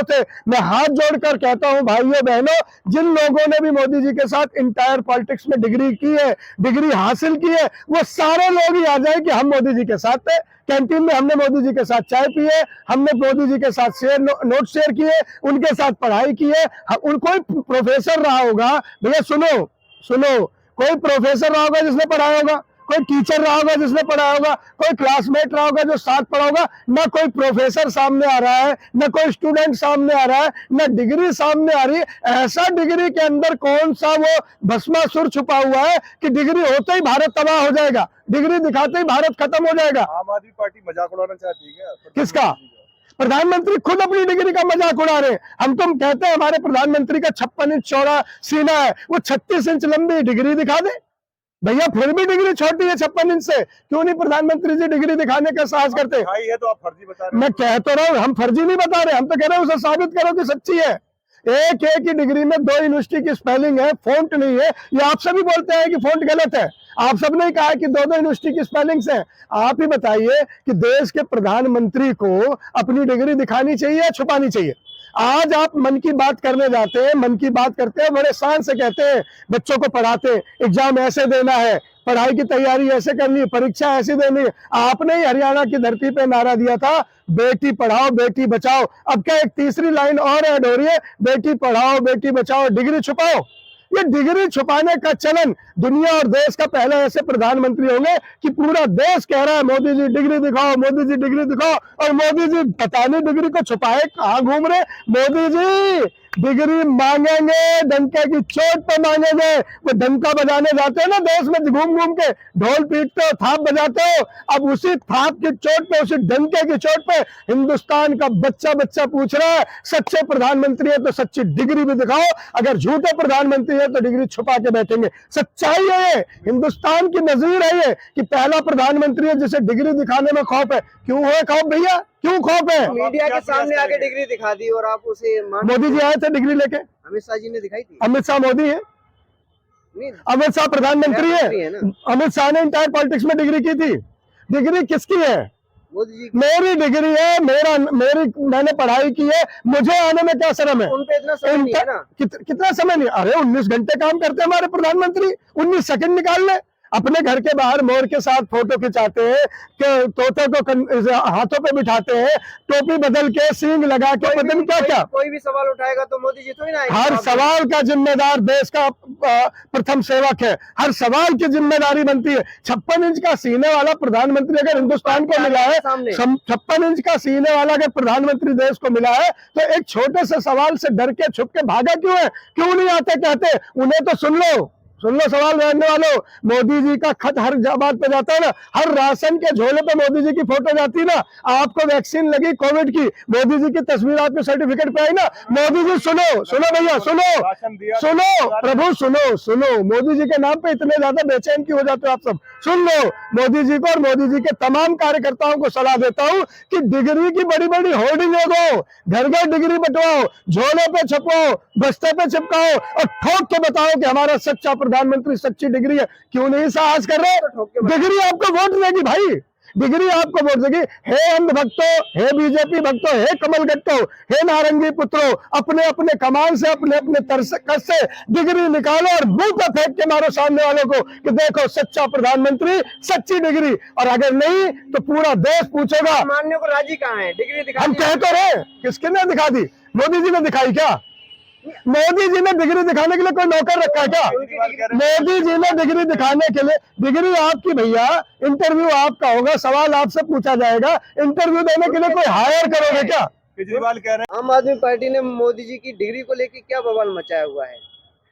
थे। मैं हाथ जोड़कर कहता हूं भाइयों बहनों, जिन लोगों ने भी मोदी जी के साथ इंटायर पॉलिटिक्स में डिग्री की है, डिग्री हासिल की है, वो सारे लोग ही आ जाए कि हम मोदी जी के साथ थे, कैंटीन में हमने मोदी जी के साथ चाय पी है, हमने मोदी जी के साथ नोट शेयर किए, उनके साथ पढ़ाई की है। कोई प्रोफेसर रहा होगा, भैया सुनो सुनो, कोई प्रोफेसर रहा होगा जिसने पढ़ाया होगा, कोई टीचर रहा होगा जिसने पढ़ाया होगा, कोई क्लासमेट रहा होगा जो साथ पढ़ा होगा। ना कोई प्रोफेसर सामने आ रहा है, ना कोई स्टूडेंट सामने आ रहा है, ना डिग्री सामने आ रही है। ऐसा डिग्री के अंदर कौन सा वो भस्मासुर छुपा हुआ है कि डिग्री होते ही भारत तबाह हो जाएगा, डिग्री दिखाते ही भारत खत्म हो जाएगा। आम आदमी पार्टी मजाक उड़ाना चाहती है क्या? किसका? प्रधानमंत्री खुद अपनी डिग्री का मजाक उड़ा रहे हैं। हम तुम कहते हैं हमारे प्रधानमंत्री का 56 इंच चौड़ा सीना है, वो 36 इंच लंबी डिग्री दिखा दे भैया, फिर भी डिग्री छोटी है 56 इंच से। क्यों नहीं प्रधानमंत्री जी डिग्री दिखाने का साहस करते? है तो आप फर्जी बता रहे हैं। मैं कह तो रहा हूं, हम फर्जी नहीं बता रहे, हम तो कह रहे हैं उसे साबित करो कि सच्ची है। एक एक की डिग्री में 2 यूनिवर्सिटी की स्पेलिंग है, फोंट नहीं है। ये आप सभी बोलते हैं कि फोंट गलत है, आप सबने कहा है कि 2 यूनिवर्सिटी की स्पेलिंग्स है। आप ही बताइए कि देश के प्रधानमंत्री को अपनी डिग्री दिखानी चाहिए या छुपानी चाहिए? आज आप मन की बात करने जाते हैं, मन की बात करते हैं, बड़े शान से कहते हैं, बच्चों को पढ़ाते हैं, एग्जाम ऐसे देना है, पढ़ाई की तैयारी ऐसे करनी है, परीक्षा ऐसी देनी है। आपने ही हरियाणा की धरती पे नारा दिया था, बेटी पढ़ाओ बेटी बचाओ। अब क्या एक तीसरी लाइन और ऐड हो रही है, बेटी पढ़ाओ बेटी बचाओ, डिग्री छुपाओ। ये डिग्री छुपाने का चलन, दुनिया और देश का पहले ऐसे प्रधानमंत्री होंगे कि पूरा देश कह रहा है मोदी जी डिग्री दिखाओ, मोदी जी डिग्री दिखाओ, और मोदी जी पता नहीं डिग्री को छुपाए कहां घूम रहे। मोदी जी डिग्री मांगेंगे, डंके की चोट पे मांगेंगे। वो डंका बजाने जाते हैं ना देश में, घूम घूम के ढोल पीटते हो, थाप बजाते हो, अब उसी थाप की चोट पे, उसी डंके की चोट पे हिंदुस्तान का बच्चा बच्चा पूछ रहा है, सच्चे प्रधानमंत्री है तो सच्ची डिग्री भी दिखाओ, अगर झूठे प्रधानमंत्री है तो डिग्री छुपा के बैठेंगे। सच्चाई है ये, हिंदुस्तान की नजीर है ये कि पहला प्रधानमंत्री है जिसे डिग्री दिखाने में खौफ है। क्यों है खौफ भैया, क्यों खौफ है? मीडिया के सामने आके डिग्री दिखा दी और आप उसे मोदी जी आए थे डिग्री लेके, अमित शाह जी ने दिखाई थी। अमित शाह मोदी है, अमित शाह प्रधानमंत्री है, अमित शाह ने इंटायर पॉलिटिक्स में डिग्री की थी। डिग्री किसकी है? मोदी जी। मेरी डिग्री है, मैंने पढ़ाई की है, मुझे आने में क्या शर्म है? उन पे इतना समय नहीं है ना। कितना समय नहीं? अरे 19 घंटे काम करते हैं हमारे प्रधानमंत्री, 19 सेकंड निकाल ले। अपने घर के बाहर मोर के साथ फोटो खिंचाते हैं, कि तोते को हाथों पे बिठाते हैं, टोपी बदल के, सींग लगा के, पता नहीं क्या क्या। कोई भी सवाल उठाएगा तो मोदी जी तो ही ना आएंगे। हर सवाल का जिम्मेदार देश का प्रथम सेवक है, हर सवाल की जिम्मेदारी बनती है। 56 इंच का सीने वाला प्रधानमंत्री अगर हिंदुस्तान को मिला है, 56 इंच का सीने वाला अगर प्रधानमंत्री देश को मिला है, तो एक छोटे से सवाल से डर के छुप के भागा क्यों है? क्यों नहीं आते कहते? उन्हें तो सुन लो सवाल रहने वालों। मोदी जी का खत हर बात पे जाता है ना, हर राशन के झोले पे मोदी जी की फोटो जाती है ना। आपको वैक्सीन लगी कोविड की, मोदी जी की तस्वीर आपके सर्टिफिकेट पे आई ना। मोदी जी सुनो भैया, सुनो प्रभु, सुनो मोदी जी के नाम पे इतने ज्यादा बेचैन क्यों हो जाते हो आप सब? सुन लो मोदी जी को, और मोदी जी के तमाम कार्यकर्ताओं को सलाह देता हूं कि डिग्री की बड़ी बड़ी होर्डिंग दो, घर घर डिग्री बंटवाओ, झोले पे छपवाओ, बस्ते पे चिपकाओ, और ठोक के बताओ कि हमारा सच्चा प्रधानमंत्री सच्ची डिग्री है। क्यों नहीं साहस कर रहे? डिग्री आपको वोट देगी भाई, डिग्री आपको वोट देगी। हे अंध भक्तों, हे बीजेपी भक्तों, हे कमल गट्टो, हे नारंगी पुत्रों, अपने अपने कमान से, अपने अपने कस से डिग्री निकालो और मुंह पे फेंक के मारो सामने वालों को कि देखो सच्चा प्रधानमंत्री, सच्ची डिग्री। और अगर नहीं तो पूरा देश पूछेगा मानने को राजी कहाँ है? डिग्री दिखा, हम कह तो रहे, किसके ने दिखा दी? मोदी जी ने दिखाई क्या? मोदी जी ने डिग्री दिखाने के लिए कोई नौकर रखा है क्या? मोदी जी ने डिग्री दिखाने के लिए, डिग्री आपकी भैया, इंटरव्यू आपका होगा, सवाल आपसे पूछा जाएगा, इंटरव्यू देने के लिए कोई हायर करोगे क्या? केजरीवाल कह रहे हैं आम आदमी पार्टी ने मोदी जी की डिग्री को लेकर क्या बवाल मचाया हुआ है?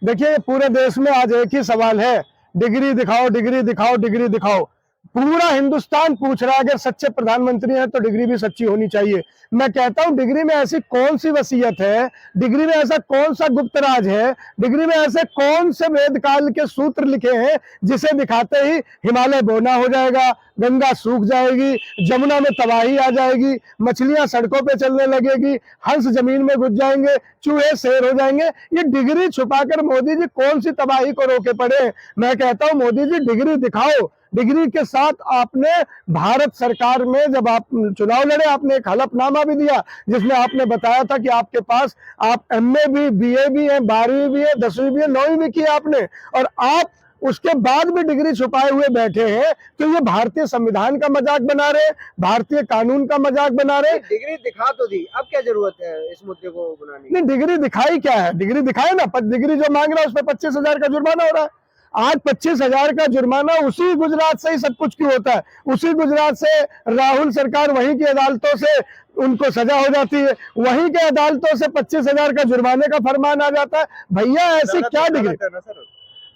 देखिए पूरे देश में आज एक ही सवाल है, डिग्री दिखाओ डिग्री दिखाओ डिग्री दिखाओ। पूरा हिंदुस्तान पूछ रहा है अगर सच्चे प्रधानमंत्री हैं तो डिग्री भी सच्ची होनी चाहिए। मैं कहता हूं डिग्री में ऐसी कौन सी वसीयत है, डिग्री में ऐसा कौन सा गुप्त राज है, डिग्री में ऐसे कौन से वेद काल के सूत्र लिखे हैं जिसे दिखाते ही हिमालय बोना हो जाएगा, गंगा सूख जाएगी, जमुना में तबाही आ जाएगी, मछलियां सड़कों पे चलने लगेगी, हंस जमीन में घुस जाएंगे, चूहे शेर हो जाएंगे। ये डिग्री छुपाकर मोदी जी कौन सी तबाही को रोके पड़े? मैं कहता हूं मोदी जी डिग्री दिखाओ, डिग्री के साथ आपने भारत सरकार में जब आप चुनाव लड़े, आपने एक हलफनामा भी दिया जिसमें आपने बताया था कि आपके पास आप एमए भी, बीए भी है, 12वीं भी है, 10वीं भी है, 9वीं भी की आपने, और आप उसके बाद भी डिग्री छुपाए हुए बैठे हैं। तो ये भारतीय संविधान का मजाक बना रहे, भारतीय कानून का मजाक बना रहे। डिग्री दिखा तो दी, अब क्या जरूरत है इस मुद्दे को बनाने की? नहीं, डिग्री दिखाई क्या है? डिग्री दिखाए ना, डिग्री जो मांग रहा है उस पर 25,000 का जुर्माना हो रहा है। आज 25,000 का जुर्माना उसी गुजरात से ही सब कुछ क्यों होता है? उसी गुजरात से राहुल सरकार वहीं की अदालतों से उनको सजा हो जाती है, वहीं के अदालतों से 25,000 का जुर्माने का फरमान आ जाता है। भैया ऐसी क्या डिग्री? है ना सर?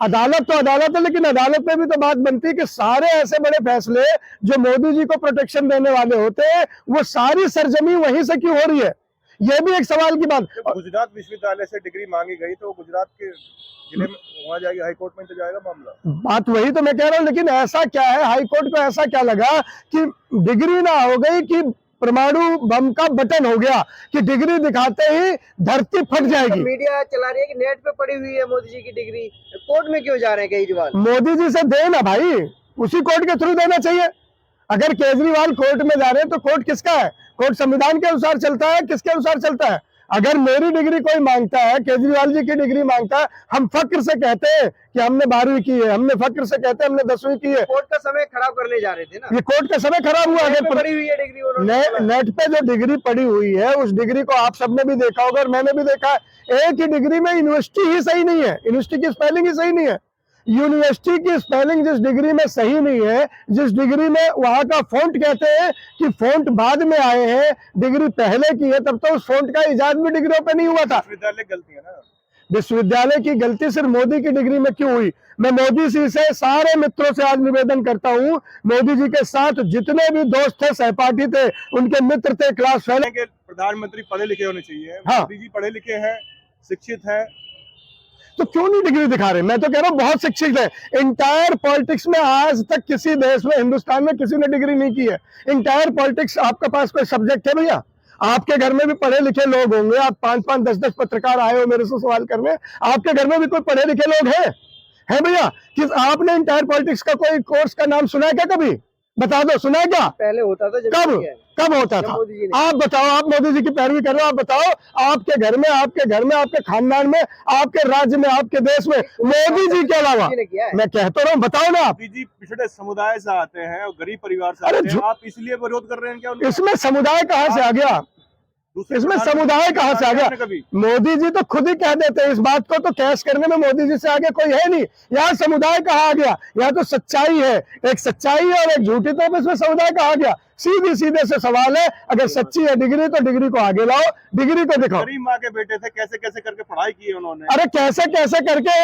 अदालत तो अदालत है, लेकिन अदालत में भी तो बात बनती है कि सारे ऐसे बड़े फैसले जो मोदी जी को प्रोटेक्शन देने वाले होते हैं, वो सारी सरजमी वहीं से क्यों हो रही है? ये भी एक सवाल की बात। जब गुजरात विश्वविद्यालय से डिग्री मांगी गई तो गुजरात के जिले में वहां जाएगी, हाई कोर्ट में तो जाएगा मामला। बात वही तो मैं कह रहा हूँ, लेकिन ऐसा क्या है, हाई कोर्ट को ऐसा क्या लगा कि डिग्री ना हो गई कि परमाणु बम का बटन हो गया, कि डिग्री दिखाते ही धरती फट जाएगी? मीडिया चला रही है कि नेट पे पड़ी हुई है मोदी जी की डिग्री, कोर्ट में क्यों जा रहे हैं केजरीवाल? मोदी जी से दे ना भाई, उसी कोर्ट के थ्रू देना चाहिए। अगर केजरीवाल कोर्ट में जा रहे हैं तो कोर्ट किसका है? कोर्ट संविधान के अनुसार चलता है, किसके अनुसार चलता है? अगर मेरी डिग्री कोई मांगता है, केजरीवाल जी की डिग्री मांगता है, हम फक्र से कहते हैं कि हमने 12वीं की है, हमने फक्र से कहते हैं हमने 10वीं की है। कोर्ट का समय खराब करने जा रहे थे ना, ये कोर्ट का समय खराब हुआ। नेट पे अगर पड़ी हुई है डिग्री, उन्होंने नेट पे जो डिग्री पड़ी हुई है, उस डिग्री को आप सबने भी देखा होगा और मैंने भी देखा है। एक ही डिग्री में यूनिवर्सिटी ही सही नहीं है, यूनिवर्सिटी की स्पेलिंग ही सही नहीं है। यूनिवर्सिटी की स्पेलिंग जिस डिग्री में सही नहीं है, जिस डिग्री में वहां का फॉन्ट कहते हैं कि फॉन्ट बाद में आए हैं, डिग्री पहले की है, तब तो उस फॉन्ट का इजाद भी डिग्रियों पे नहीं हुआ था। विश्वविद्यालय गलती है ना। विश्वविद्यालय की गलती सिर्फ मोदी की डिग्री में क्यों हुई? मैं मोदी जी से, सारे मित्रों से आज निवेदन करता हूं, मोदी जी के साथ जितने भी दोस्त थे, सहपाठी थे, उनके मित्र थे, क्लास फेलो के प्रधानमंत्री पढ़े लिखे होने चाहिए। हाँ। मोदी जी पढ़े लिखे हैं, शिक्षित हैं, तो क्यों नहीं डिग्री दिखा रहे? मैं तो कह रहा हूँ बहुत शिक्षित है। इंटायर पॉलिटिक्स में आज तक किसी देश में, हिंदुस्तान में किसी ने डिग्री नहीं की है। इंटायर पॉलिटिक्स, आपके पास कोई सब्जेक्ट है भैया? आपके घर में भी पढ़े लिखे लोग होंगे, आप 5-5, 10-10 पत्रकार आए हो मेरे से सवाल करने, आपके घर में भी कोई पढ़े लिखे लोग हैं? है भैया? कि आपने इंटायर पॉलिटिक्स का कोई कोर्स का नाम सुना है क्या कभी? बता दो, सुना है क्या? पहले होता था, कब होता था? आप बताओ, आप मोदी जी की पैरवी कर रहे हो, आप बताओ, आपके घर में, आपके खानदान में, आपके राज्य में, आपके देश में मोदी जी के अलावा, मैं कहता रहा हूँ, बताओ ना आप। मोदी जी पिछड़े समुदाय से आते हैं और गरीब परिवार से आते हैं, आप इसलिए विरोध कर रहे हैं क्या उनका? इसमें समुदाय कहाँ से आ गया? इसमें समुदाय कहाँ से आ गया? मोदी जी तो खुद ही कह देते हैं इस बात को, तो कैश करने में मोदी जी से आगे कोई है नहीं। यहाँ समुदाय कहाँ आ गया? यहाँ तो सच्चाई है, एक सच्चाई है और एक झूठी, तो इसमें समुदाय कहाँ आ गया? सीधे से सवाल है, अगर सच्ची है डिग्री तो डिग्री को आगे लाओ, डिग्री को दिखाओ। गरीब माँ के बेटे थे, कैसे कैसे करके पढ़ाई की उन्होंने। अरे कैसे कैसे करके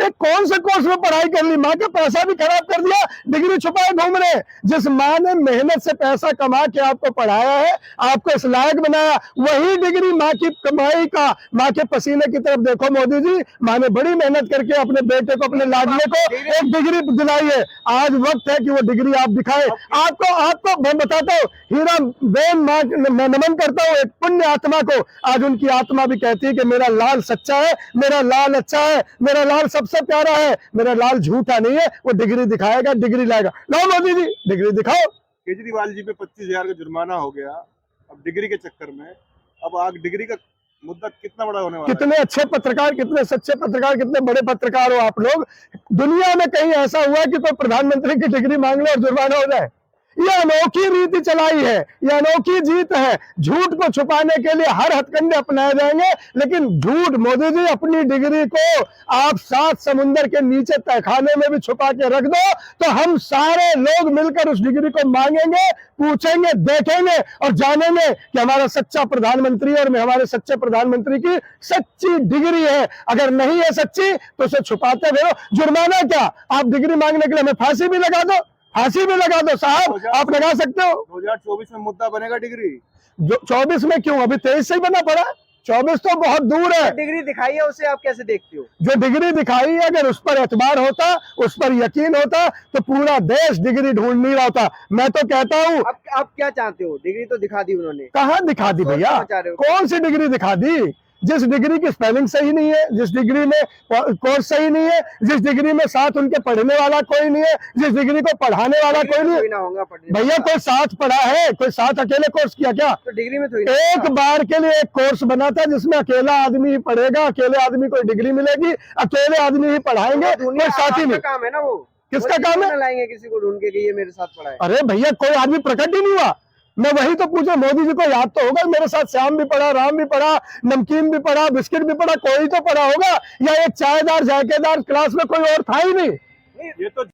एक कौन से कोर्स में पढ़ाई कर ली? माँ का पैसा भी खराब कर दिया, डिग्री छुपाए घूम रहे। जिस माँ ने मेहनत से पैसा कमा के आपको पढ़ाया है, आपको इस लायक बनाया, वही डिग्री माँ की कमाई का, माँ के पसीने की तरफ देखो मोदी जी। माँ ने बड़ी मेहनत करके अपने बेटे को, अपने लाडले को एक डिग्री दिलाई है। आज वक्त है कि वो डिग्री आप दिखाए। आपको मैं बताता हूँ, हीरा बेन मैं नमन करता हूँ एक पुण्य आत्मा को। आज उनकी आत्मा भी कहती है कि मेरा लाल सच्चा है, मेरा लाल अच्छा है, मेरा लाल सबसे प्यारा है, मेरा लाल झूठा नहीं है। वो डिग्री दिखाएगा, डिग्री लाएगा। लो मोदी जी, डिग्री दिखाओ। केजरीवाल जी पे 25,000 का जुर्माना हो गया अब डिग्री के चक्कर में। अब आग डिग्री का मुद्दा कितना बड़ा होने वाला है? कितने अच्छे पत्रकार, कितने सच्चे पत्रकार, कितने बड़े पत्रकार हो आप लोग। दुनिया में कहीं ऐसा हुआ कि कोई प्रधानमंत्री की डिग्री मांग ले और जुर्माना हो जाए? ये अनोखी रीति चलाई है, ये अनोखी जीत है। झूठ को छुपाने के लिए हर हथकंडे अपनाए जाएंगे, लेकिन झूठ, मोदी जी अपनी डिग्री को आप 7 समुंदर के नीचे तहखाने में भी छुपा के रख दो, तो हम सारे लोग मिलकर उस डिग्री को मांगेंगे, पूछेंगे, देखेंगे और जानेंगे कि हमारा सच्चा प्रधानमंत्री और हमारे सच्चे प्रधानमंत्री की सच्ची डिग्री है। अगर नहीं है सच्ची तो उसे छुपाते रहो। जुर्माना क्या, आप डिग्री मांगने के लिए हमें फांसी भी लगा दो, फांसी भी लगा दो साहब, आप लगा सकते हो। 2024 में मुद्दा बनेगा डिग्री। 24 में क्यों? अभी 23 से ही बना पड़ा, 24 तो बहुत दूर है। डिग्री दिखाई है, उसे आप कैसे देखते हो? जो डिग्री दिखाई है, अगर उस पर एतबार होता, उस पर यकीन होता, तो पूरा देश डिग्री ढूंढ नहीं रहा होता। मैं तो कहता हूँ, आप क्या चाहते हो? डिग्री तो दिखा दी उन्होंने, कहाँ दिखा दी भैया? कौन सी डिग्री दिखा दी? जिस डिग्री की स्पेलिंग सही नहीं है, जिस डिग्री में कोर्स सही नहीं है, जिस डिग्री में साथ उनके पढ़ने वाला कोई नहीं है, जिस डिग्री को पढ़ाने वाला कोई नहीं कोई है। ना होगा पढ़ने भैया वाला। कोई साथ पढ़ा है, कोई साथ अकेले कोर्स किया क्या? तो डिग्री में थोड़ी ना एक होगा। बार के लिए एक कोर्स बना था जिसमें अकेला आदमी ही पढ़ेगा, अकेले आदमी को डिग्री मिलेगी, अकेले आदमी ही पढ़ाएंगे, तो दुनिया कोई साथी आपका नहीं। काम है ना वो। किसका मोदी काम है? ना लाएंगे किसी को ढूंढ के कि ये मेरे साथ पढ़ा है। अरे भैया कोई आदमी प्रकट ही नहीं हुआ। मैं वही तो पूछा, मोदी जी को याद तो होगा मेरे साथ श्याम भी पढ़ा, राम भी पढ़ा, नमकीन भी पढ़ा, बिस्किट भी पढ़ा, कोई तो पढ़ा होगा, या एक चायदार जायकेदार क्लास में कोई और था ही नहीं। ये तो